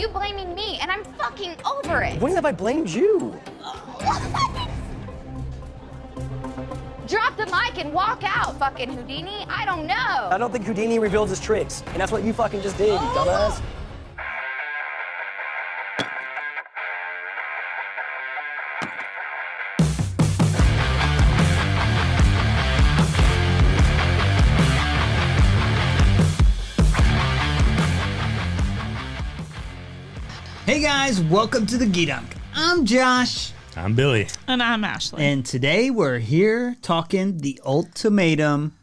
you blaming me, and I'm fucking over it. When have I blamed you? Drop the mic and walk out, fucking Houdini. I don't know. I don't think Houdini reveals his tricks, and that's what you fucking just did, you dumbass. Hey guys, welcome to the Geedunk. I'm Josh. I'm Billy. And I'm Ashley. And today we're here talking the Ultimatum.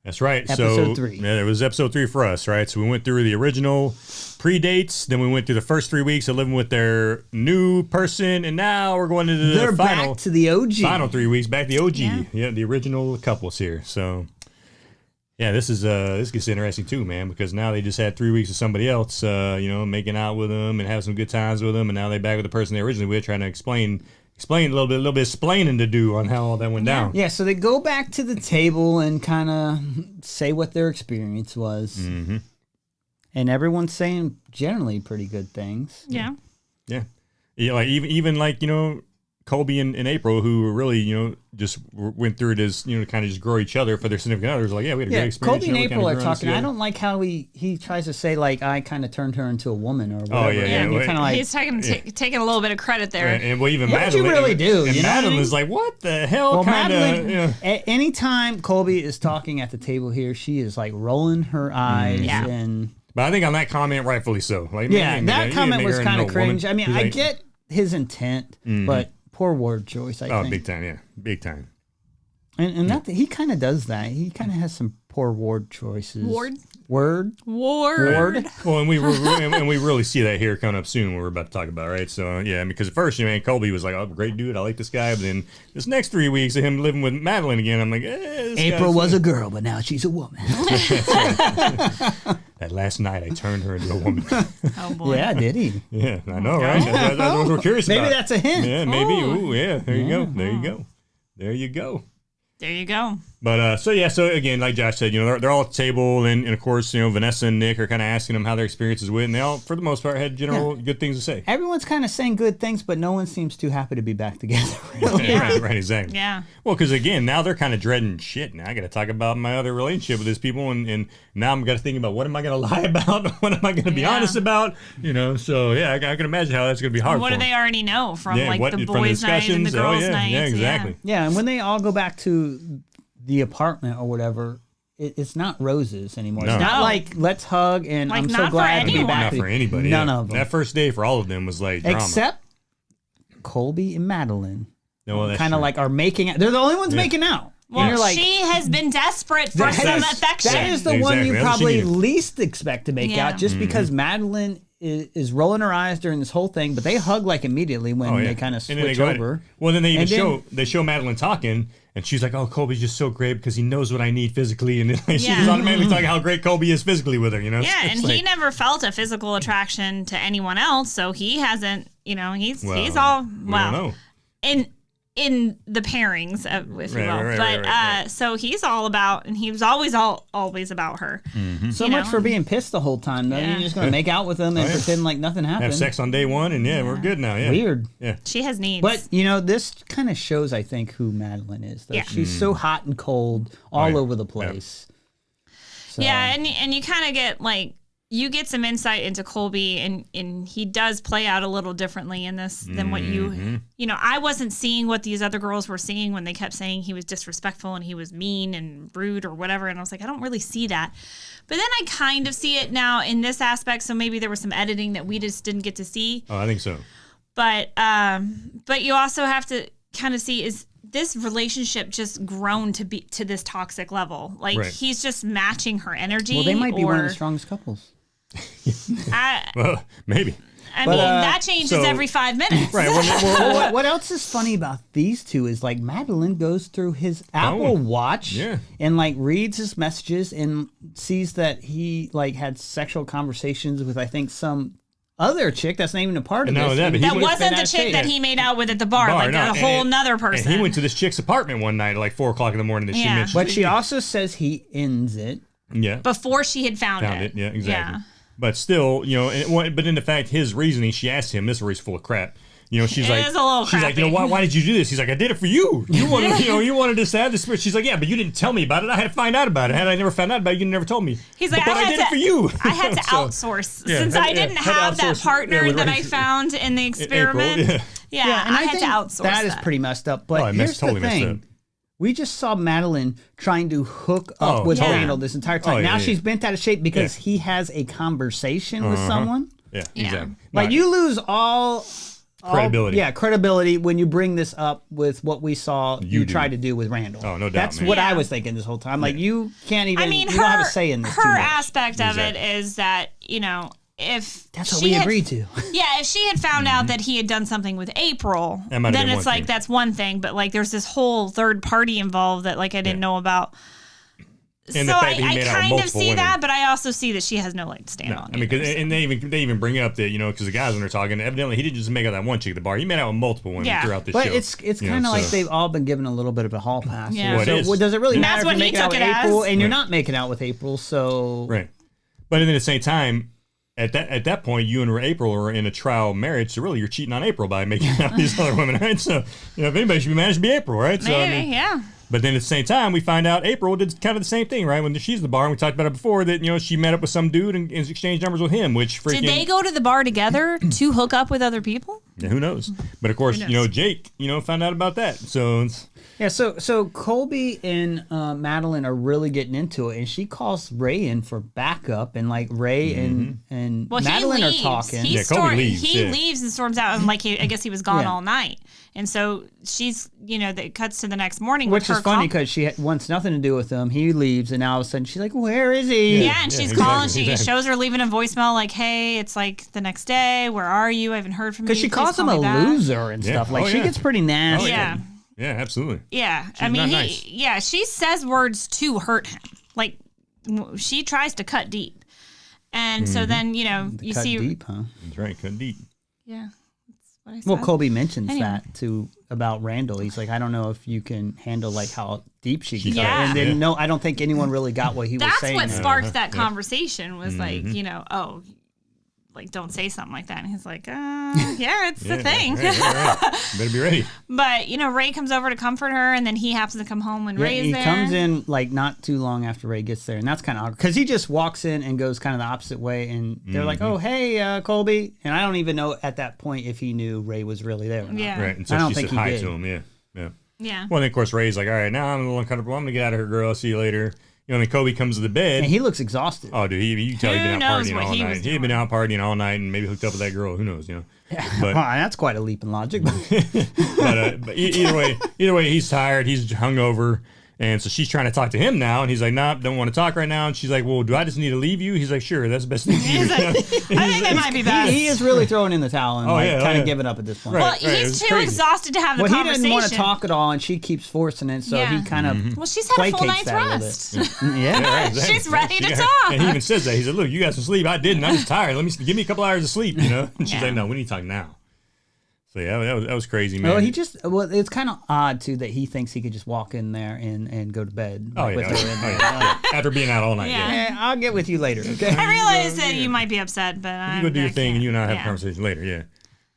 That's right. Episode 3. Yeah, it was episode 3 for us, right? So we went through the original pre-dates, then we went through the first 3 weeks of living with their new person, and now we're going into the back to the OG. Final 3 weeks, back to the OG. Yeah, the original couples here. So yeah, this gets interesting too, man, because now they just had 3 weeks with somebody else, making out with them and having some good times with them, and now they're back with the person they originally with, trying to explain a little bit of explaining to do on how all that went down. Yeah, so they go back to the table and kind of say what their experience was. Mm-hmm. And everyone's saying generally pretty good things. Yeah. Yeah, like even like Colby and April, who were really just went through it as kind of just grow each other for their significant others. Like, yeah, we had a great experience. Colby and April are talking. I don't like how he tries to say like I kind of turned her into a woman or whatever. Oh yeah. And you're kind of like he's taking a little bit of credit there. Right. And well, even what Madelyn, you really do. And you know Madelyn what is like, what the hell? Well, kind Madelyn. Anytime Colby is talking at the table here, she is like rolling her eyes and. But I think on that comment, rightfully so. Like, that comment was kind of cringe. Woman. I mean, I get his intent, but poor word choice. I think. Big time, yeah, big time. And that he kind of does that. He kind of has some poor word choices. Word. Word. Well, and we really see that here coming up soon. We're about to talk about, right? So yeah, because at first, Colby was like, "Oh, great dude, I like this guy." But then this next 3 weeks of him living with Madelyn again, I'm like, April was a girl, but now she's a woman. That last night, I turned her into a woman. Oh boy. Yeah, did he? Yeah, I know, right? That's what we're curious about. Maybe that's a hint. Yeah, maybe. Ooh, yeah. There you go. There you go. There you go. There you go. But so again, like Josh said, they're all at the table, and of course, Vanessa and Nick are kind of asking them how their experiences went, and they all, for the most part, had general good things to say. Everyone's kind of saying good things, but no one seems too happy to be back together. Really. Yeah. right, exactly. Yeah. Well, because again, now they're kind of dreading shit. Now I got to talk about my other relationship with these people, and now I'm got to think about what am I going to lie about, what am I going to be honest about, So yeah, I can imagine how that's going to be hard. What for do they already know from the from boys' night and the girls' night? Yeah, exactly. Yeah, and when they all go back to the apartment or whatever, it's not roses anymore. No. It's not like let's hug and Like, I'm so not glad for to be anyone. back. Not for anybody. None yeah. of them. That first day for all of them was like drama. Except Colby and Madelyn. No, well, that's kind of true. like are making out. They're the only ones making out. Well, And you're like, she has been desperate for some affection. that is the one you Exactly. That's what she probably needed. least expect to make Yeah. out, just because Madelyn is rolling her eyes during this whole thing, but they hug like immediately when they kind of And then switch they go at it. over. Well, then they even And then- show Madelyn talking, and she's like, "Oh, Colby's just so great because he knows what I need physically," and then she's Yeah. automatically talking how great Colby is physically with her. Yeah, It's and he like, never felt a physical attraction to anyone else, so he hasn't. He's all we don't know. in the pairings, if you will. Right. So he's all about, and he was always about her. So much for being pissed the whole time. Though. Yeah. You're just going to make out with them and pretend like nothing happened. Have sex on day one, and we're good now. Yeah, Weird. Yeah, She has needs. But, this kind of shows, I think, who Madelyn is. Though. Yeah. She's so hot and cold all over the place. So, yeah, and you kind of get you get some insight into Colby, and he does play out a little differently in this than what I wasn't seeing what these other girls were seeing when they kept saying he was disrespectful and he was mean and rude or whatever, and I was like, I don't really see that. But then I kind of see it now in this aspect, so maybe there was some editing that we just didn't get to see. Oh, I think so. But you also have to kind of see, is this relationship just grown to this toxic level? Like, he's just matching her energy. Well, they might be one of the strongest couples. Well, maybe. I mean, that changes every 5 minutes. Right. What else is funny about these two is Madelyn goes through his Apple Watch and reads his messages and sees that he had sexual conversations with I think some other chick that's not even a part of this. That wasn't the chick that he made out with at the bar, a whole nother person. And he went to this chick's apartment one night at 4 o'clock in the morning that she mentioned. But she also says he ends it. Yeah. Before she had found it. Yeah, exactly. Yeah. But still, you know, but in the fact, his reasoning, she asked him, this is where he's full of crap. You know, she's like, you know, why did you do this? He's like, I did it for you. You wanted, you wanted us to have this. She's like, yeah, but you didn't tell me about it. I had to find out about it. Had I never found out about it, you never told me. He's like, but I did it for you. I had to outsource since I didn't have that partner that I found in the experiment. And I had to outsource. That is pretty messed up. But here's the thing. We just saw Madelyn trying to hook up with Randall this entire time. Now she's bent out of shape because he has a conversation with someone. Yeah, exactly. Like, you lose all credibility. Credibility when you bring this up with what we saw you tried to do with Randall. Oh, no doubt. That's what I was thinking this whole time. Like, you can't even, you don't have a say in this. Her aspect of it is that, you know, if that's what we agreed to. Yeah, if she had found out that he had done something with April, then it's like that's one thing. But like, there's this whole third party involved that like I didn't know about. And so I kind of see that, but I also see that she has no leg to stand on. I mean, and they even bring up that, you know, because the guys when they're talking, evidently he didn't just make out that one chick at the bar. He made out with multiple women throughout the show. But it's kind of like they've all been given a little bit of a hall pass. Yeah. So does it really matter if you're making out with April and you're not making out with April? So right. But then at the same time, at that point, you and April are in a trial marriage, so really you're cheating on April by making out with these other women, right? So, you know, if anybody should be managed to be April, right? Maybe, so, I mean, yeah. But then at the same time, we find out April did kind of the same thing, right? When she's at the bar, and we talked about it before, that, you know, she met up with some dude and exchanged numbers with him, which freaking... Did they go to the bar together to hook up with other people? Yeah, who knows? But of course, you know, Jake, you know, found out about that. So... Yeah, so Colby and Madelyn are really getting into it, and she calls Ray in for backup, and like Ray and Madelyn are talking. Colby leaves. He leaves and storms out, and like I guess he was gone all night, and so she's, you know, that cuts to the next morning, which is funny because she wants nothing to do with him. He leaves, and now all of a sudden she's like, "Where is he?" Yeah, and she's calling. She shows her leaving a voicemail like, "Hey, it's like the next day. Where are you? I haven't heard from you." Because she calls him a loser and stuff. Like she gets pretty nasty. Yeah. Yeah, absolutely. Yeah, I mean, she says words to hurt him. Like, she tries to cut deep. And so then, you know, you see... Cut deep, huh? That's right, cut deep. Yeah, that's what I said. Well, Colby mentions that, too, about Randall. He's like, I don't know if you can handle, like, how deep she can cut. And then, no, I don't think anyone really got what he was saying. That's what sparked that conversation, was like, you know, like, don't say something like that. And he's like, yeah, it's the thing. Right. Better be ready. But, you know, Ray comes over to comfort her, and then he happens to come home when Ray is there. He comes in, like, not too long after Ray gets there, and that's kind of awkward. Because he just walks in and goes kind of the opposite way, and they're like, oh, hey, Colby. And I don't even know at that point if he knew Ray was really there or not. Yeah. Right, and so she said hi to him, yeah. Well, then, of course, Ray's like, all right, now I'm a little uncomfortable. I'm going to get out of here, girl. I'll see you later. You know, and then Colby comes to the bed. And he looks exhausted. Oh, dude, you can tell he'd been out partying all night. He'd been out partying all night and maybe hooked up with that girl. Who knows, you know? Yeah. But, well, that's quite a leap in logic. but either way, he's tired. He's hungover. And so she's trying to talk to him now, and he's like, "Nah, don't want to talk right now." And she's like, "Well, do I just need to leave you?" He's like, "Sure, that's the best thing to do." I think that might be best. He is really throwing in the towel and kind of giving up at this point. Well, he's too exhausted to have the conversation. He didn't want to talk at all, and she keeps forcing it, so he kind of Well, she's had a full night's rest. Right, exactly. She's ready to talk. And he even says that. He said, "Look, you got some sleep. I didn't. I'm just tired. Give me a couple hours of sleep, you know." And she's like, "No, we need to talk now." So yeah, that was crazy, man. Well, it's kind of odd too that he thinks he could just walk in there and go to bed with her in there. After being out all night. Yeah, I'll get with you later. Okay. I realize that you might be upset, but you go do your thing, and you and I have a conversation later.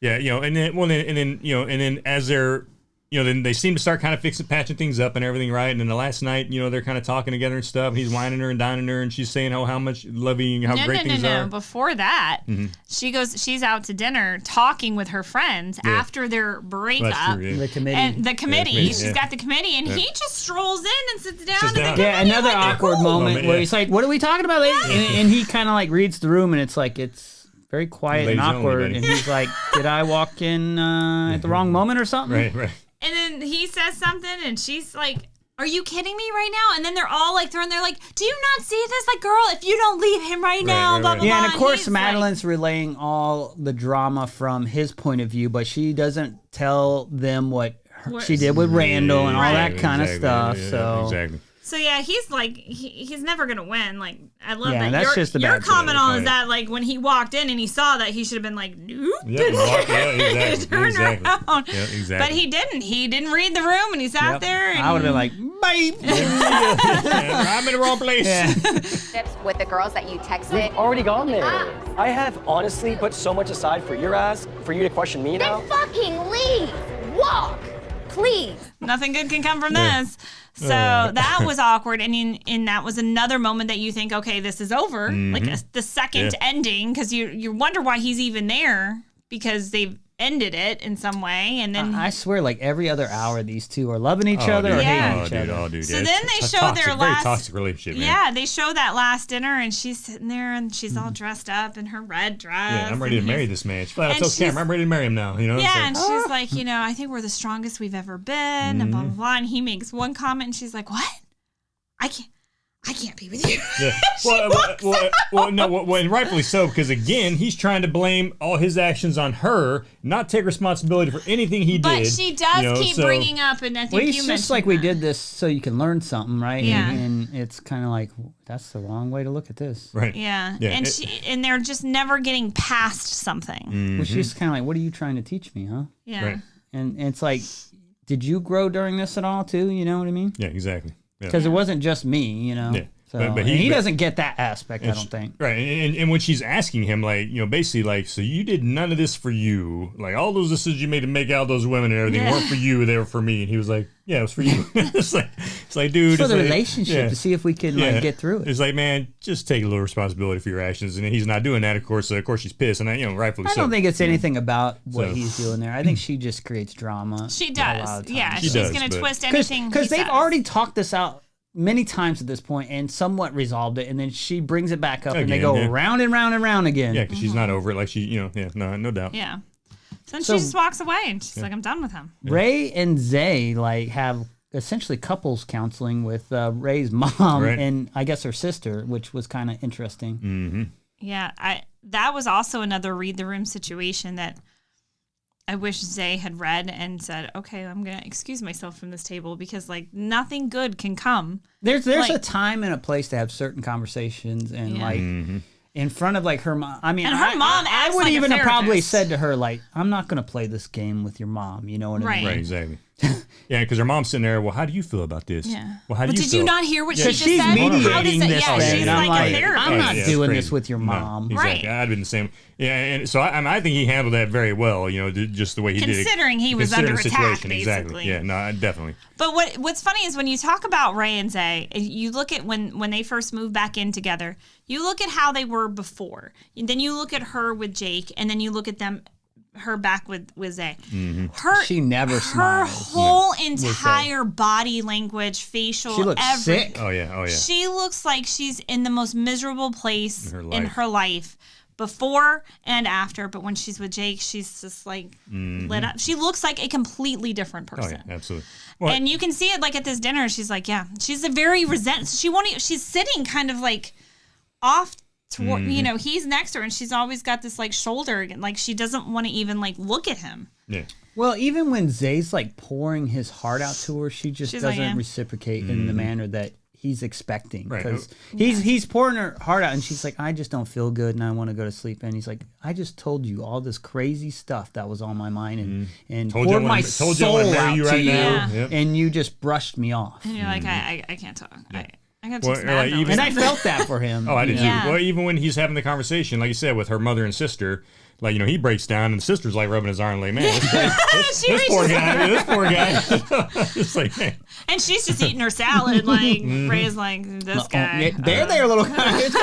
Yeah, you know, and then as they're, you know, then they seem to start kind of patching things up and everything, right? And then the last night, you know, they're kind of talking together and stuff. And he's whining her and dining her, and she's saying, "Oh, how much loving, how great things are." No. Before that, she's out to dinner talking with her friends after their breakup. The committee. And the committee. She's got the committee, and he just strolls in and sits down. Yeah, another awkward moment where he's like, "What are we talking about?" And he kind of like reads the room, and it's like it's very quiet and awkward. And he's like, "Did I walk in at the wrong moment or something?" Right. And then he says something, and she's like, "Are you kidding me right now?" And then they're all like they're like, "Do you not see this? Like, girl, if you don't leave him right now, blah, blah, blah." Yeah, and of course, Madelyn's relaying all the drama from his point of view, but she doesn't tell them what she did with Randall and all that kind of stuff. Exactly. So yeah, he's like he's never gonna win. Like, I love that. That's just your comment on is that like when he walked in and he saw that he should have been like, nope. Exactly. Turn around. Yeah, exactly. But he didn't. He didn't read the room and he sat there. And I would have been like, babe. I'm in the wrong place. With the girls that you texted. We've already gone there. I have honestly put so much aside for your ass, for you to question me now. Then fucking leave. Walk. Please. Nothing good can come from this. So that was awkward, and that was another moment that you think, okay, this is over. Like the second ending, because you wonder why he's even there, because they've ended it in some way, and then I swear, like every other hour, these two are loving each other or hating each other. So then they show toxic, their very last toxic relationship. Man. Yeah, they show that last dinner, and she's sitting there, and she's all dressed up in her red dress. Yeah, I'm ready to marry this man. She flat out tells Cameron, I'm ready to marry him now. You know. Yeah, and she's like, I think we're the strongest we've ever been, and blah blah blah. And he makes one comment, and she's like, "What? I can't be with you." Yeah. Well, and rightfully so, because again, he's trying to blame all his actions on her, not take responsibility for anything he did. But she does keep bringing up, and I think you it's mentioned just like we did this so you can learn something, right? Yeah. And it's kind of like, that's the wrong way to look at this. Right. Yeah. And they're just never getting past something. Well, she's kind of like, what are you trying to teach me, huh? Yeah. Right. And it's like, did you grow during this at all, too? You know what I mean? Yeah, exactly. Because it wasn't just me, Yeah. So, but he doesn't get that aspect, I don't think. Right. And when she's asking him, like, basically, like, so you did none of this for you. Like, all those decisions you made to make out those women and everything weren't for you. They were for me. And he was like, yeah, it was for you. it's like, dude. It's for the like, relationship to see if we can like, get through it. It's like, man, just take a little responsibility for your actions. And he's not doing that, of course. Of course, she's pissed. And, rightfully so. I don't think it's anything about what he's doing there. I think she just creates drama. She does. Yeah, she's going to twist anything. Because they've already talked this out many times at this point and somewhat resolved it, and then she brings it back up and they go round and round and round again. Yeah, because she's not over it. Like no doubt. Yeah. So then she just walks away and she's like, I'm done with him. Ray and Zay have essentially couples counseling with Ray's mom and I guess her sister, which was kind of interesting. Mm-hmm. Yeah, that was also another read the room situation that I wish Zay had read and said, okay, I'm going to excuse myself from this table because, like, nothing good can come. There's a time and a place to have certain conversations and, like, in front of, like, her mom. I mean, and her mom I would even have probably said to her, like, I'm not going to play this game with your mom. You know what I mean? Right, exactly. Yeah, because her mom's sitting there, well, how do you feel about this? Yeah. Well, how do you feel? Did you not hear what she just she's said? mediating this yeah, thing. she's And I'm like a like, therapist. I'm not doing this with your mom. No, exactly. Right. I'd been the same. Yeah, and so I think he handled that very well, just the way he did it. Considering he was under the attack, situation, basically. Exactly. Yeah, no, definitely. But what's funny is when you talk about Ray and Zay, you look at when they first moved back in together, you look at how they were before. And then you look at her with Jake, and then you look at her back with Zay. Mm-hmm. She never smiles. Her whole entire body language, facial, she looks everything. sick. Oh yeah. She looks like she's in the most miserable place in her life. Before and after, but when she's with Jake, she's just like lit up. She looks like a completely different person. Oh yeah, absolutely. Well, and you can see it like at this dinner. She's like, she's a very she's sitting kind of like off toward, he's next to her, and she's always got this like shoulder, like she doesn't want to even like look at him. Yeah. Well, even when Zay's like pouring his heart out to her, she just doesn't reciprocate in the manner that he's expecting, because he's pouring her heart out and she's like, I just don't feel good and I want to go to sleep. And he's like, I just told you all this crazy stuff that was on my mind and poured my soul out to you, and you just brushed me off. And you're like, I can't talk. Yeah. I got to and I felt that for him. Oh, I did too. Well, even when he's having the conversation, like you said, with her mother and sister, like, he breaks down and the sister's like rubbing his arm, like, man, this poor guy. It's like, man. And she's just eating her salad, like, Ray's like, this guy. There, little guy. It's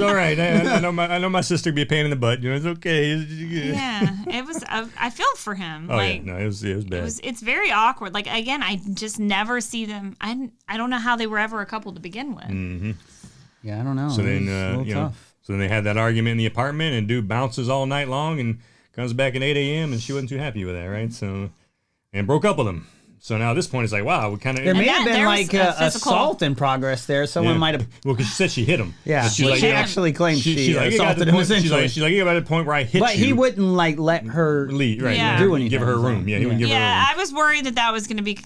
all right. I know my sister be a pain in the butt. It's okay. Yeah, it was. I feel for him. Oh, like, yeah. No, it was bad. It's very awkward. Like, again, I just never see them. I don't know how they were ever a couple to begin with. Mm-hmm. Yeah, I don't know. So then, tough. So then they had that argument in the apartment, and dude bounces all night long and comes back at 8 a.m. and she wasn't too happy with that, right? So, and broke up with him. So now at this point, it's like, wow, we kind of... There may have been like assault in progress there. Someone might have... Well, because she said she hit him. Yeah, she actually claimed she assaulted him essentially. She's like, you got to the point where I hit you. But he wouldn't like let her do anything. Give her her room. Yeah, he wouldn't give her her room. I was worried that was going to be...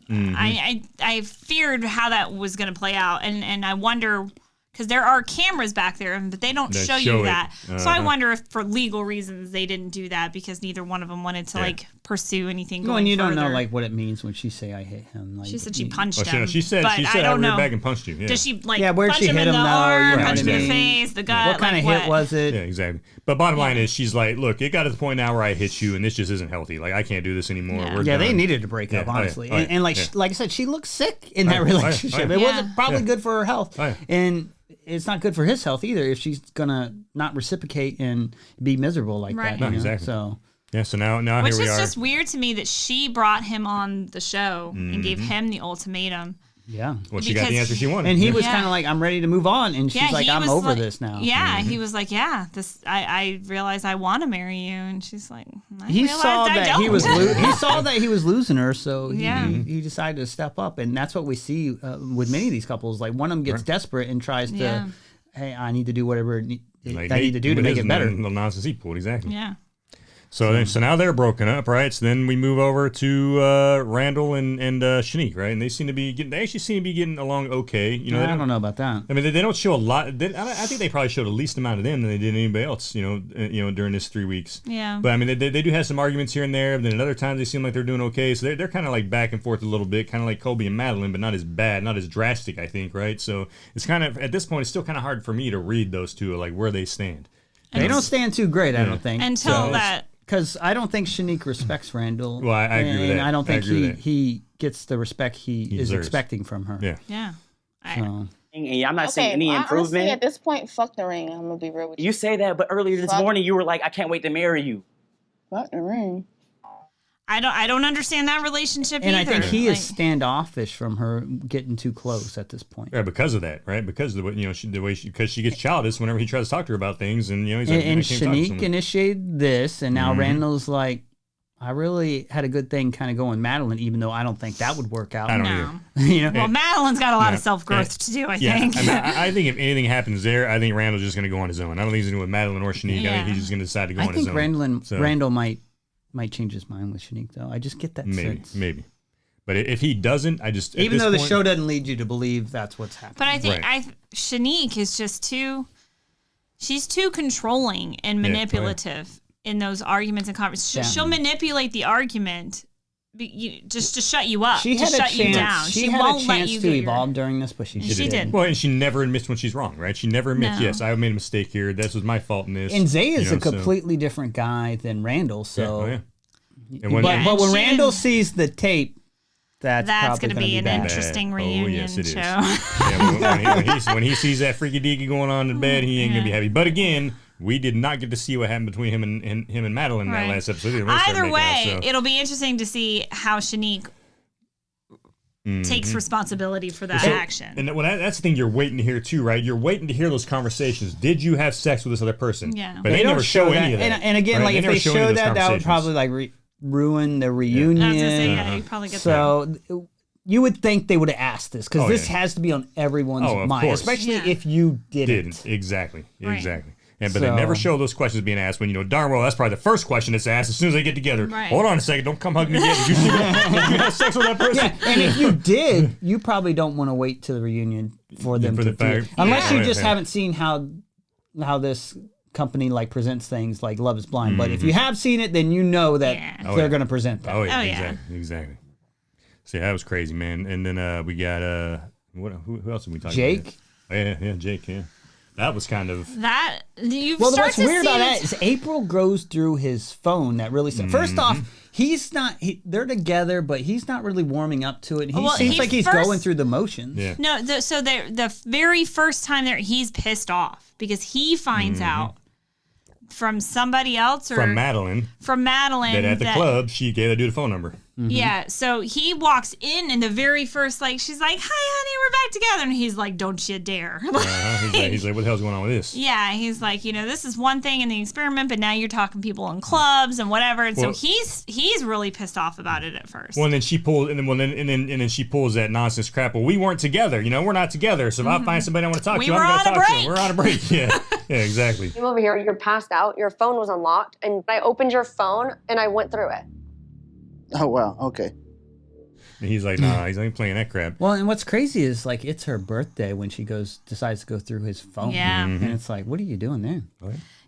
I feared how that was going to play out. And I wonder... because there are cameras back there, but they don't show you that. So I wonder if for legal reasons they didn't do that because neither one of them wanted to like pursue anything. Well, and you don't know like what it means when she say I hit him. Like, she said she punched him. She said I don't know. Back and punched you. Yeah. Does she like where'd punch she him hit in him? the arm, punch him in the mean? face, the gut? What kind of hit was it? Yeah, exactly. But bottom line is, she's like, look, it got to the point now where I hit you, and this just isn't healthy. Like I can't do this anymore. Yeah, they needed to break up, honestly. And like I said, she looked sick in that relationship. It wasn't probably good for her health, and it's not good for his health either if she's gonna not reciprocate and be miserable like that. No, exactly. So. Yeah, so now which here we are. Which is just weird to me that she brought him on the show and gave him the ultimatum. Yeah. Well, she got the answer she wanted. And he was kind of like, I'm ready to move on. And she's like, I'm over this now. Yeah, he was like, I realize I want to marry you. And she's like, he saw that he was losing her, so he decided to step up. And that's what we see with many of these couples. Like one of them gets desperate and tries to, hey, I need to do whatever I need to do to make it better. The nonsense he pulled, exactly. Yeah. So now they're broken up, right? So then we move over to Randall and Shanique, right? And they actually seem to be getting along okay. You know, I don't know about that. I mean, they don't show a lot. I think they probably showed the least amount of them than they did anybody else. You know, during this 3 weeks. Yeah. But I mean, they do have some arguments here and there. But then at other times they seem like they're doing okay. So they're kind of like back and forth a little bit, kind of like Colby and Madelyn, but not as bad, not as drastic, I think, right? So it's kind of at this point, it's still kind of hard for me to read those two, like where they stand. They don't stand too great, I don't think. Until that. Because I don't think Shanique respects Randall. Well, I agree with that. And I don't think he gets the respect he is deserves. Expecting from her. Yeah. So. And I'm not saying any improvement. Honestly, at this point, fuck the ring. I'm gonna be real with you. You say that, but earlier this morning you were like, I can't wait to marry you. Fuck the ring. I don't understand that relationship and either. I think he is standoffish from her getting too close at this point. Yeah, because of that, right? Because of because she gets childish whenever he tries to talk to her about things, and he's like, and Shanique initiated this, and now Randall's like, I really had a good thing kind of going with Madelyn, even though I don't think that would work out. I don't either. You know? Well, Madelyn's got a lot of self-growth to do, I think. I mean, I think if anything happens there, I think Randall's just going to go on his own. I don't think he's going to do with Madelyn or Shanique. I think he's just going to decide to go on his own. I think Randall might change his mind with Shanique, though. I just get that sense. Maybe. But if he doesn't, even though the show doesn't lead you to believe that's what's happening. But I think Shanique is just she's too controlling and manipulative in those arguments and conversations. She'll manipulate the argument just to shut you up, she had shut you down. She had a chance to evolve during this, but she didn't. Well, and she never admits when she's wrong, right? She never admits, yes, I made a mistake here. This was my fault in this. And Zay is a completely different guy than Randall, so... But when Randall sees the tape, that's going to be an interesting reunion show. When he sees that freaky deaky going on in bed, he ain't going to be happy. But again, we did not get to see what happened between him and Madelyn in that last episode. Either way, it'll be interesting to see how Shanique takes responsibility for that action. And that's the thing you're waiting to hear too, right? You're waiting to hear those conversations. Did you have sex with this other person? Yeah. But they never show any of that. And again, like if they showed that would probably like ruin the reunion. I was gonna say, you probably get that. You would think they would have asked this because this has to be on everyone's mind, especially if you didn't. Exactly. Right. Exactly. But they never show those questions being asked when darn well that's probably the first question that's asked as soon as they get together. Right. Hold on a second, don't come hug me yet. Did you have sex with that person? Yeah, and if you did, you probably don't want to wait to the reunion for them unless you just haven't seen how this company like presents things like Love is Blind. But if you have seen it, then you know that they're going to present that. Oh yeah, exactly. So that was crazy, man. And then we got who else did we talk Jake? About? Yeah, Jake. Yeah. That was kind of that. What's weird about that is April goes through his phone. That really first off, he's not. They're together, but he's not really warming up to it. He seems like he's going through the motions. Yeah. No, the very first time there, he's pissed off because he finds out from somebody else or from Madelyn that at the club she gave that dude a phone number. Yeah, so he walks in and the very first, she's like, hi, honey, we're back together. And he's like, don't you dare. He's like, what the hell's going on with this? Yeah, he's like, this is one thing in the experiment, but now you're talking people in clubs and whatever. And so he's really pissed off about it at first. Well, and then she pulls, and then she pulls that nonsense crap. Well, we weren't together. We're not together. So if I find somebody I want to talk to, I'm going to talk to them. We're on a break. Yeah, exactly. Came over here, you're passed out, your phone was unlocked, and I opened your phone and I went through it. Oh, wow. Okay. And he's like, nah, he's not playing that crap. Well, and what's crazy is like it's her birthday when she decides to go through his phone. Yeah. And it's like, what are you doing there?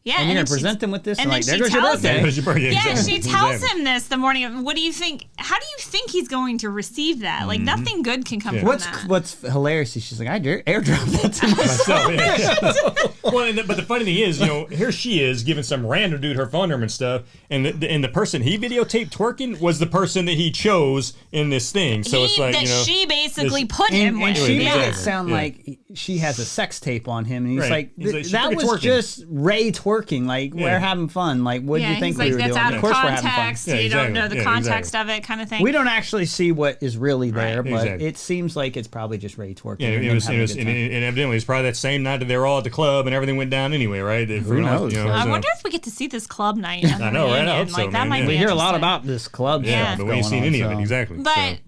Yeah, and you're gonna present them with this, and like, there goes your tells birthday. him- Yeah, she tells him this the morning of, what do you think? How do you think he's going to receive that? Like, nothing good can come from that. What's hilarious is she's like, I airdropped that to myself. Well, but the funny thing is, here she is giving some random dude her phone number and stuff, and the person he videotaped twerking was the person that he chose in this thing. So it's like, she basically put him with. And she made it sound like she has a sex tape on him, and he's like, that was just Ray twerking. Like, we're having fun. Like, what do you think we were doing? That's out Of of course we're having context. fun. You don't know the context of it, kind of thing. We don't actually see what is really there, but exactly. it seems like it's probably just Ray twerking. Yeah, and evidently it's probably that same night that they were all at the club and everything went down anyway, right? Who knows? I wonder if we get to see this club night. I know, right? I hope so, that might be we hear a lot about this club. Yeah, but we ain't seen any of it, exactly. But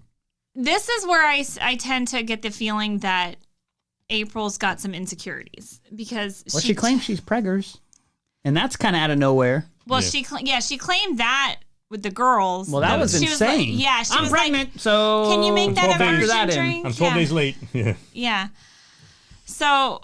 this is where I tend to get the feeling that April's got some insecurities because she claims she's preggers, and that's kind of out of nowhere. Well, she claimed that with the girls. Well, that was insane. She I'm was pregnant, like, so can you make that a factor virgin drink? I'm 12 days late. Yeah. So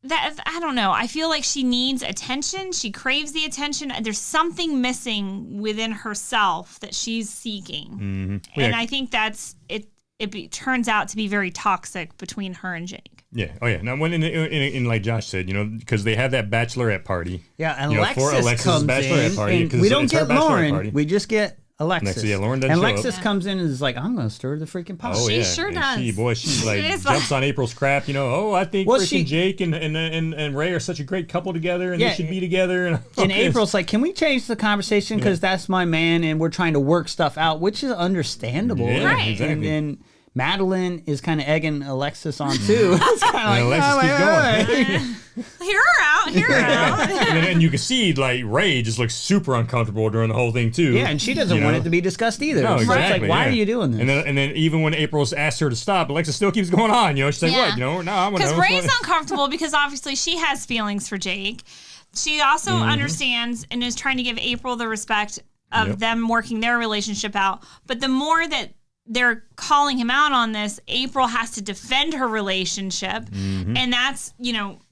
that I don't know. I feel like she needs attention. She craves the attention. There's something missing within herself that she's seeking, and I think that's it. It turns out to be very toxic between her and Jake. Yeah. Oh, yeah. Now, when in like Josh said, because they have that bachelorette party. Yeah, and for Alexis' comes bachelorette in, party. and we don't get Lauren. Party. We just get Alexis. Yeah, Lauren doesn't and show Alexis up. comes in and is like, I'm going to stir the freaking pot. Oh, She sure does. She like jumps on April's crap. I think freaking Jake and Ray are such a great couple together, and they should be together. And April's like, can we change the conversation because that's my man, and we're trying to work stuff out, which is understandable. Yeah, right? Exactly. And Madelyn is kind of egging Alexis on too. It's kind of like, Alexis keeps going. Hear her out. and you can see like Ray just looks super uncomfortable during the whole thing too. Yeah, and she doesn't want it to be discussed either. No, exactly. It's like, why are you doing this? And then even when April's asked her to stop, Alexis still keeps going on. She's like, what? No, I'm because Ray's uncomfortable because obviously she has feelings for Jake. She also understands and is trying to give April the respect of them working their relationship out. But the more that they're calling him out on this, April has to defend her relationship. And that's,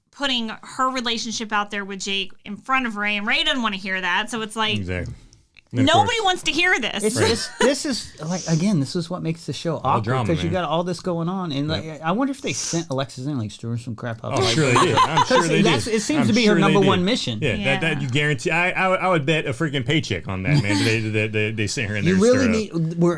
putting her relationship out there with Jake in front of Ray. And Ray doesn't want to hear that. So it's like, nobody wants to hear this. This is like, again, this is what makes the show awkward because you got all this going on. And like, I wonder if they sent Alexis in, like, stir some crap up. Oh, I'm sure they did. I'm sure they did. It seems to be her number one mission. Yeah, that you guarantee. I would bet a freaking paycheck on that, man. They sent her in there. You really need.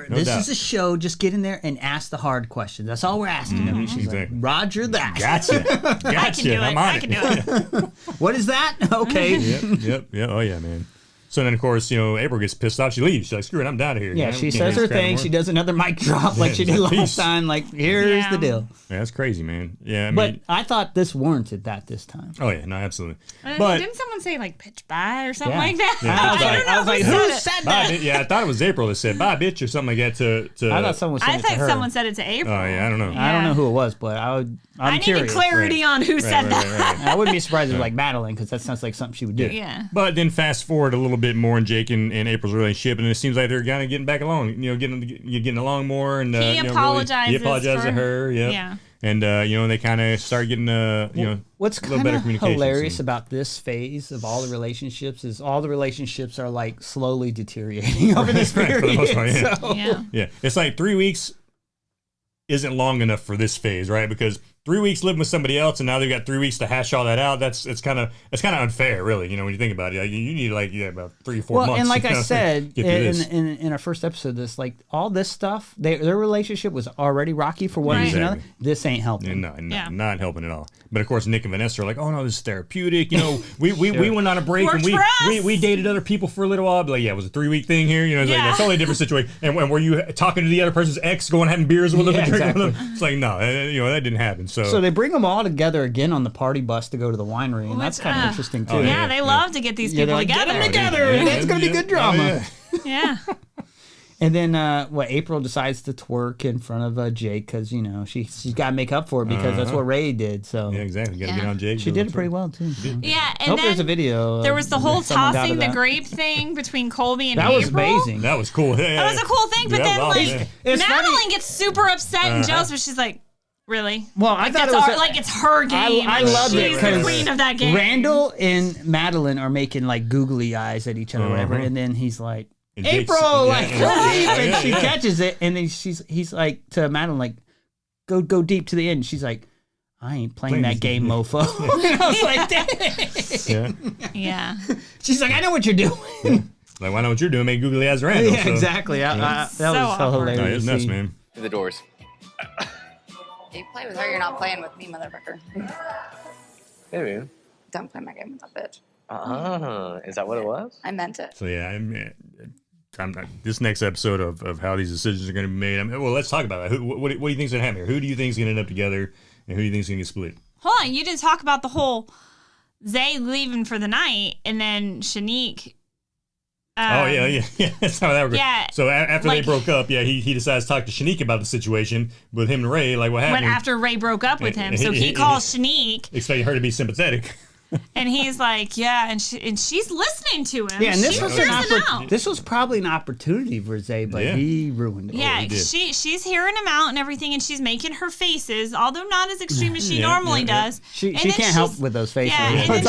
This is a show. Just get in there and ask the hard questions. That's all we're asking of you. She's like, Roger that. Gotcha. I can do it. I can do it. What is that? Okay. Yep. Oh yeah, man. So then, of course, April gets pissed off. She leaves. She's like, screw it, I'm out of here. Yeah, she says her thing. She does another mic drop like she did last time. Like, here's the deal. Yeah, that's crazy, man. Yeah, but I thought this warranted that this time. Oh, yeah, no, absolutely. But didn't someone say, like, pitch bye or something like that? Yeah, I was like, who said that? Yeah, I thought it was April that said bye, bitch, or something like that to I thought someone said it to her. Someone said it to April. Oh, yeah, I don't know. I don't know who it was, but I'm curious. I need clarity on who said that. I wouldn't be surprised if it was like Madelyn, because that sounds like something she would do. Yeah. But then fast forward a little bit more in Jake and April's relationship, and it seems like they're kind of getting back along. Getting along more, and he apologizes. He apologizes to her. Yep. Yeah. And they kind of start getting what's a little better communication. Hilarious about this phase of all the relationships is all the relationships are like slowly deteriorating over this period. For the most part, yeah. So. Yeah. It's like 3 weeks isn't long enough for this phase, right? Because 3 weeks living with somebody else, and now they've got 3 weeks to hash all that out. It's kind of unfair, really. When you think about it, you need about 3 or 4 months. Well, and like I said in our first episode, this like all this stuff, their relationship was already rocky for one reason or another. This ain't helping. No, not helping at all. But of course, Nick and Vanessa are like, oh no, this is therapeutic. We went on a break Works and we dated other people for a little while. But like, yeah, it was a 3 week thing here. It's like, that's totally different situation. And were you talking to the other person's ex, going having beers with them and drinking with them? It's like, no, that didn't happen. So they bring them all together again on the party bus to go to the winery, and that's kind of interesting too. They love to get these people together. Get them together. That's going to be good drama. Yeah. And then April decides to twerk in front of Jake because she's got to make up for it because that's what Ray did. So yeah, exactly. Got to get on Jake. She did it pretty well too. Yeah, and I hope then there's a video. There was the whole someone got tossing of the that. grape thing between Colby and That April. was amazing. That was cool. Yeah, That was a cool thing, but Yeah, then wow, like yeah. It's Madeline funny. gets super upset and jealous, but she's like, "Really? Well, I Like, thought that's it was like it's her game. I Like, loved it she's the because queen of that game." Randall and Madeline are making like googly eyes at each other, or whatever, and then he's like, And Jake's- "April, yeah, like, yeah, leave," and yeah, she yeah. catches it, and then he's like to Madeline, like, "Go deep to the end." She's like, "I ain't playing that game, mofo." And I was like, "Dang." Yeah. Yeah. She's like, "I know what you're doing." Like, why know what you're doing? Make googly eyes Randall. Yeah, so. exactly. That So was so awkward. hilarious. No, it's nuts, See. man. To the doors. You play with her, you're not playing with me, motherfucker. Hey, man. Don't play my game with that bitch. Is that what it was? I meant it. So yeah, I'm not, this next episode of how these decisions are going to be made. Well, let's talk about that. What do you think is going to happen here? Who do you think is going to end up together, and who do you think is going to get split? Hold on, you didn't talk about the whole Zay leaving for the night, and then Shanique. Oh yeah. That's how that works. Yeah, So after like- they broke up, he decides to talk to Shanique about the situation with him and Ray. Like what When happened? after Ray broke up with him, And so he- he calls Shanique, expecting her to be sympathetic. and he's like, "Yeah," and she's listening to him. Yeah, and this She was hears him out. this was probably an opportunity for Zay, but Yeah. he ruined it. Yeah, he did. she's hearing him out and everything, and she's making her faces, although not as extreme as she Yeah, normally yeah, yeah. does. She And can't then help she's- with those faces. Yeah, and then It's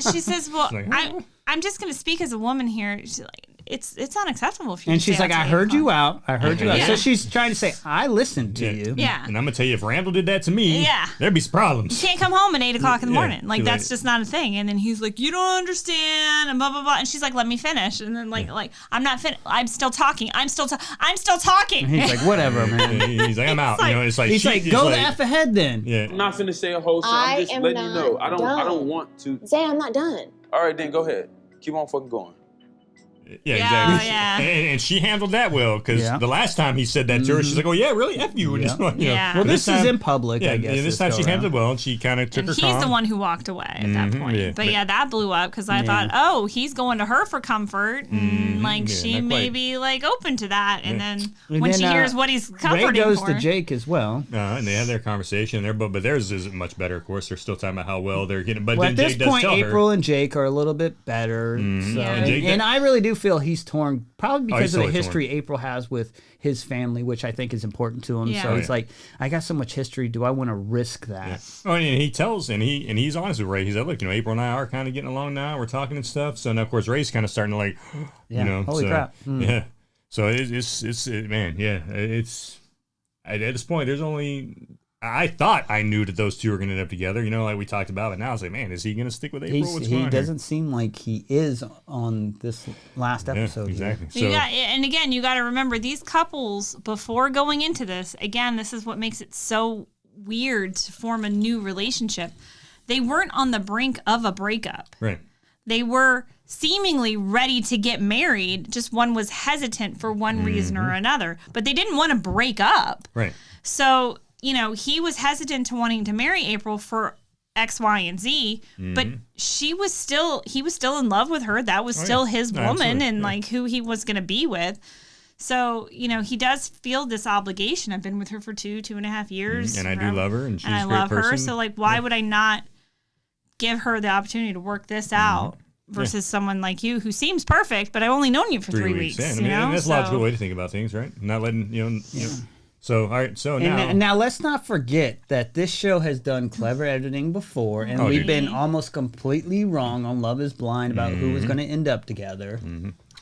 awesome. she says, "Well, like, I'm just going to speak as a woman here." She's like, "It's unacceptable if you." And she's like, "I heard you out. I heard you out." Yeah. So she's trying to say, "I listened to you." Yeah. And I'm gonna tell you, if Randall did that to me, Yeah. there'd be some problems. You can't come home at 8:00 in the Yeah. morning. Like She's that's like- just not a thing. And then he's like, "You don't understand," and blah blah blah. And she's like, "Let me finish." And then like I'm not finished. I'm still talking. I'm still talking. And he's like, "Whatever, man." He's like, I'm out. like- It's like He's she- like, it's "Go like- the f ahead, then." Yeah. I'm not finna say a whole shit. I'm just I am letting you know. not I done. don't want to. Zay, I'm not done. All right, then go ahead. Keep on fucking going. Yeah, Yeah, exactly. yeah. And she handled that well because Yeah. the last time he said that to her, she's like, "Oh yeah, really? F you." And just, you know. Yeah. Well, But this is time- in public, Yeah, I guess. and this time she go handled it around. well, and she kind of took And her he's calm. the one who walked away at that point. yeah. But yeah, that blew up because I thought, oh, he's going to her for comfort, and like yeah, she not may quite. be like open to that. And then And when then, she hears what he's Ray comforting goes for, to Jake as well. And they had their conversation there, but theirs isn't much better. Of course, they're still talking about how well they're getting. But Well, then at this Jake does point, tell April her. and Jake are a little bit better. So, Yeah. and, Jake- and I really do feel he's torn, probably he's because of the totally history April has with his family, which I think is important to him. Yeah. So Oh, he's yeah. like, I got so much history. Do I want to risk that? Yeah. Oh, and he tells, and he's honest with Ray. He's like, look, April and I are kind of getting along now. We're talking and stuff. So now, of course, Ray's kind of starting to like, Yeah. Holy so, crap. Yeah. So it's man, yeah. It's at this point, there's only. I thought I knew that those two were going to end up together, like we talked about. But now I was like, man, is he going to stick with April? What's going He on doesn't seem like he is on this last here? episode. Yeah, exactly. You got, and again, you got to remember these couples before going into this. Again, this is what makes it so weird to form a new relationship. They weren't on the brink of a breakup. Right. They were seemingly ready to get married. Just one was hesitant for one reason or another, but they didn't want to break up. Right. So, he was hesitant to wanting to marry April for X, Y, and Z, but he was still in love with her. That was still his No, woman absolutely. and like who he was going to be with. So, he does feel this obligation. I've been with her for 2.5 years. And I do love her, and she's and I a great love her. person. So, like, why would I not give her the opportunity to work this out versus someone like you who seems perfect, but I've only known you for 3 weeks. Yeah, and you know? that's a logical way to think about things, right? Not letting So all right, so now And now let's not forget that this show has done clever editing before, and Oh, we've dude. been almost completely wrong on Love Is Blind about who was going to end up together.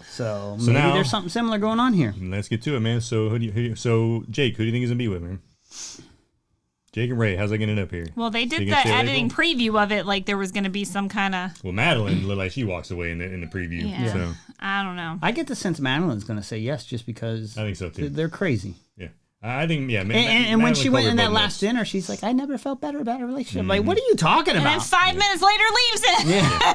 So maybe now- there's something similar going on here. let's get to it, man. So so Jake, who do you think he's gonna be with, man? Jake and Ray, how's that gonna end up here? Well, they You did gonna the stay with editing April? preview of it like there was going to be some kind of, Well, Madeline looked like she walks away in the preview. yeah, So I don't know. I get the sense Madeline's going to say yes just because I think so too. they're crazy. Yeah, I think and And when she went in that last dinner, she's like, I never felt better about a relationship. I'm like, what are you talking And then about? 5 minutes later leaves it. Yeah.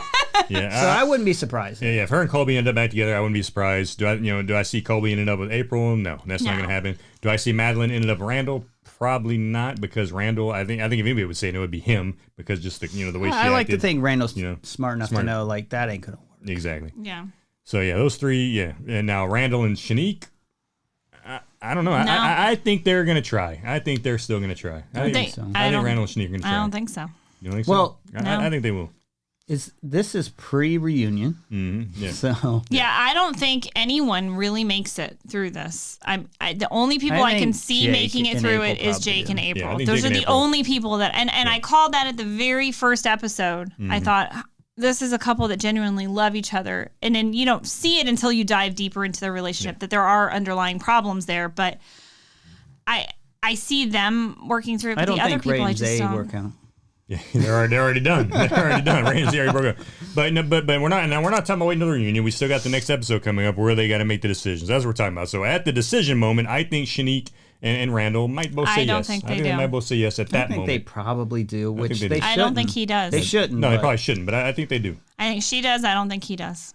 yeah, So I wouldn't be surprised. yeah, if her and Colby end up back together, I wouldn't be surprised. Do I see Colby ended up with April? No, that's not No. going to happen. Do I see Madeline ended up with Randall? Probably not, because Randall. I think if anybody would say it, it would be him, because just the way she I like to acted. think Randall's you know, smart enough smart. to know like that ain't going to work. Exactly. Yeah. So yeah, those three. Yeah, and now Randall and Shanique. I don't know. No. I think they're gonna try. I think they're still gonna try. I think Randall and Shanique are gonna try. I don't think so. You don't think so? Well, I think they will. This is pre-reunion. Yeah. So yeah, I don't think anyone really makes it through this. The only people I can see Jake making it through it is Jake and April. Those are the only people that, and I called that at the very first episode. I thought this is a couple that genuinely love each other, and then you don't see it until you dive deeper into their relationship that there are underlying problems there. But I see them working through it. But I don't the other think people, Ray I and just Zay don't. work out. Yeah, they're already done. They're already done. Ramsey already broke up. But we're not talking about waiting until the reunion. We still got the next episode coming up where they got to make the decisions. That's what we're talking about. So at the decision moment, I think Shanique and Randall might both say yes. I don't think they do. They might both say yes at that moment. I think they probably do, which they shouldn't. I don't think he does. They shouldn't. No, they probably shouldn't, but I think they do. I think she does. I don't think he does.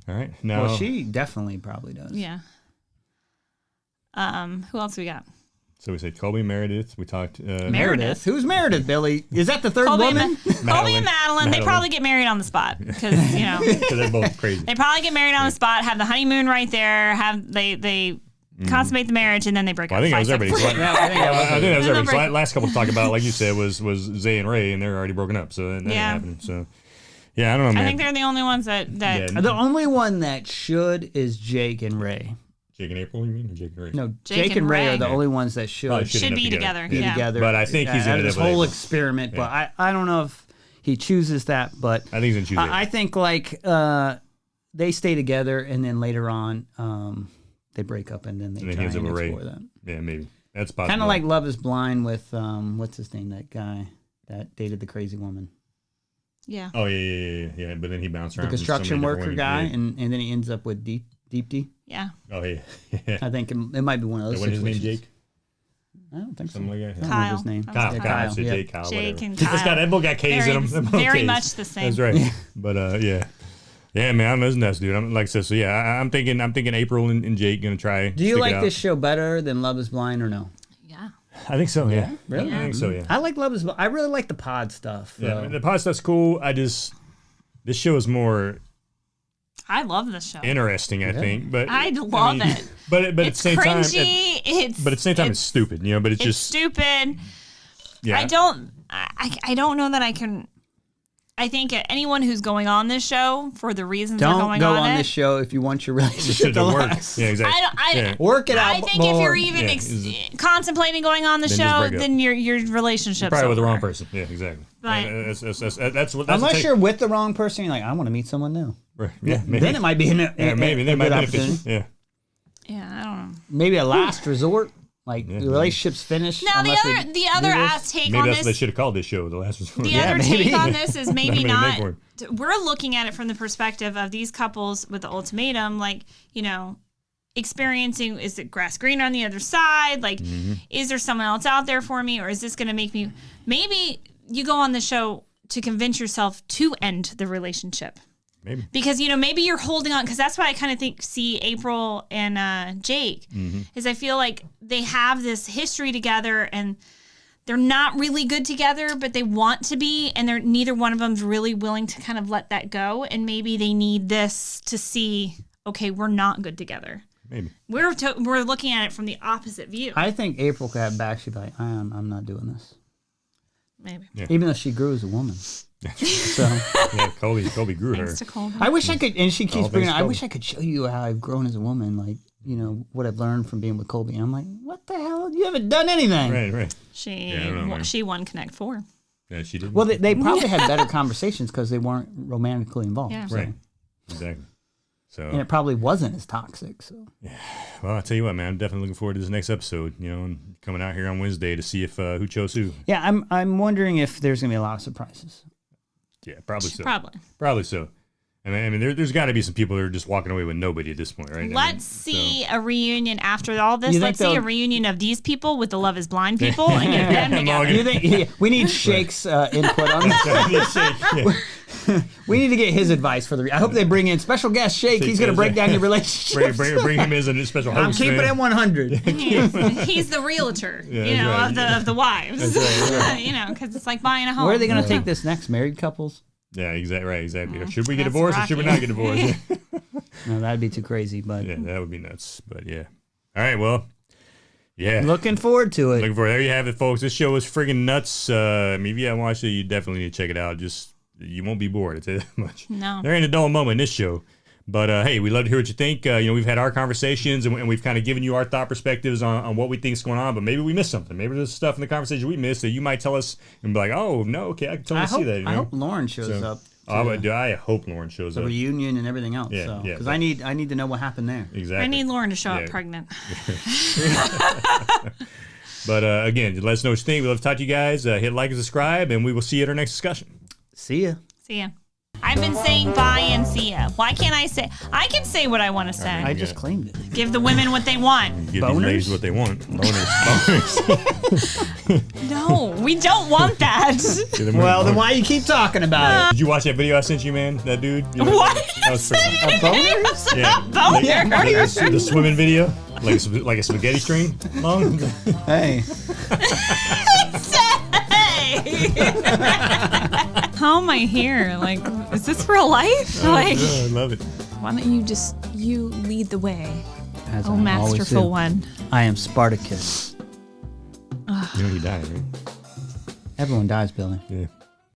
All right. Now, well, she definitely probably does. Yeah. Who else we got? So we said Colby, Meredith. We talked Meredith. Who's Meredith, Billy? Is that the third Colby woman? Colby and Madelyn. They probably get married on the spot because because they're both crazy. They probably get married on the spot, have the honeymoon right there, they consummate the marriage, and then they break up. I think that was everybody. I think that was everybody. break- So last couple to talk about, like you said, was Zay and Ray, and they're already broken up. So that ain't happening. So yeah, I don't know, man. I think they're the only ones that. The only one that should is Jake and Ray. Jake and April, you mean, or Jake and Ray? No, Jake and Ray are the only ones that should be together. Be together. But I think he's in this whole experiment. But I don't know if he chooses that. But I think he's gonna choose it. I think like they stay together, and then later on they break up, and then they try and explore that. Yeah, maybe that's possible. Kind of like Love Is Blind with what's his name? That guy that dated the crazy woman. Yeah. Oh yeah. But then he bounced around. The construction worker guy, and then he ends up with Deepty. Yeah. Oh yeah. I think it might be one of those. What is situations. his name? Jake. I don't think so. Something like that. I don't Kyle. know his name. Kyle. Yeah. Jake, Kyle. Jake whatever. and Kyle. That both got K's in them. Very much the same. That's right. But yeah. Yeah, man, I'm nuts, dude. I'm like I said, so yeah, I'm thinking April and Jake gonna try. Do you like this show better than Love Is Blind or no? Yeah. I think so. Yeah. Really? I think so. Yeah. I like Love Is Blind. I really like the pod stuff. Yeah, the pod stuff's cool. This show is more. I love this show. Interesting, I think, but I love it. But at the same time, cringy. But at the same time, it's stupid, you know. But it's just stupid. Yeah. I don't know that I can. I think anyone who's going on this show for the reasons they're going don't go on on this show if you want your relationship to work. last. Yeah, exactly. Work it out. I think if you're even contemplating going on the show, then your relationship's probably with the over. wrong person. Yeah, exactly. But that's unless you're with the wrong person, you're like, I want to meet someone new. Right. Yeah, maybe. Then it might be maybe that might be beneficial. Yeah. Yeah, I don't know. Maybe a last resort. Like the relationship's finished. Now the other take maybe on that's this. what they should have called this show the last resort. The other take on this is maybe not. We're looking at it from the perspective of these couples with the ultimatum, like, you know, experiencing, is it grass greener on the other side? Like, is there someone else out there for me? Or is this going to make me, maybe you go on the show to convince yourself to end the relationship. Maybe. Because, you know, maybe you're holding on, because that's why I kind of see April and Jake, is I feel like they have this history together and they're not really good together, but they want to be, and neither one of them's really willing to kind of let that go, and maybe they need this to see, okay, we're not good together. Maybe. We're looking at it from the opposite view. I think April could have back. She'd be like, I'm not doing this. Maybe. Yeah. Even though she grew as a woman. So yeah, Colby grew her. I wish I could, and she keeps bringing. I wish I could show you how I've grown as a woman. Like, you know, what I've learned from being with Colby. And I'm like, what the hell? You haven't done anything. Right. She won Connect 4. Yeah, she did. Well, they probably had better conversations because they weren't romantically involved. Yeah. So. Right. Exactly. So. And it probably wasn't as toxic. So. Yeah. Well, I'll tell you what, man. I'm definitely looking forward to this next episode. You know, and coming out here on Wednesday to see if who chose who. Yeah, I'm wondering if there's gonna be a lot of surprises. Yeah, probably so. Probably so. I mean, there's got to be some people that are just walking away with nobody at this point, right? Let's see a reunion after all this. Let's see a reunion of these people with the Love Is Blind people and get them together. You think, we need Shake's input on this. We need to get his advice for the. I hope they bring in special guest Shake. He's going to break down your relationship. Bring him as a special host. I'm keeping it 100. He's the realtor, of the wives. Right. You know, because it's like buying a home. Where are they going to take this next? Married couples? Yeah, exactly. Should we get divorced or should we not get divorced? No, that'd be too crazy. But yeah, that would be nuts. But yeah. All right, well, yeah. Looking forward to it. Looking forward. There you have it, folks. This show is friggin' nuts. I mean, if you haven't watched it, you definitely need to check it out. Just you won't be bored. I'll tell you that much. No. There ain't a dull moment in this show. But hey, we'd love to hear what you think. We've had our conversations and we've kind of given you our thought perspectives on what we think is going on. But maybe we missed something. Maybe there's stuff in the conversation we missed that you might tell us and be like, oh no, okay, I can totally see that. I hope Lauren shows up. I hope Lauren shows the up. reunion and everything else. Yeah, because I need to know what happened there. Exactly. I need Lauren to show up pregnant. But again, let us know what you think. We'd love to talk to you guys. Hit like and subscribe, and we will see you at our next discussion. See ya. See ya. I've been saying bye and see ya. Why can't I say? I can say what I want to say. I just claimed it. Give the women what they want. Give these ladies what they want. Boners. No, we don't want that. Well, then why you keep talking about it? Did you watch that video I sent you, man? That dude? What? That was pretty. Boners? Yeah. The swimming video? Like a spaghetti string long? Hey. How am I here? Like, is this real life? Like, I love it. Why don't you lead the way? As Oh, I always masterful do. one. I am Spartacus. You know he died, right? Everyone dies, Billy. Yeah.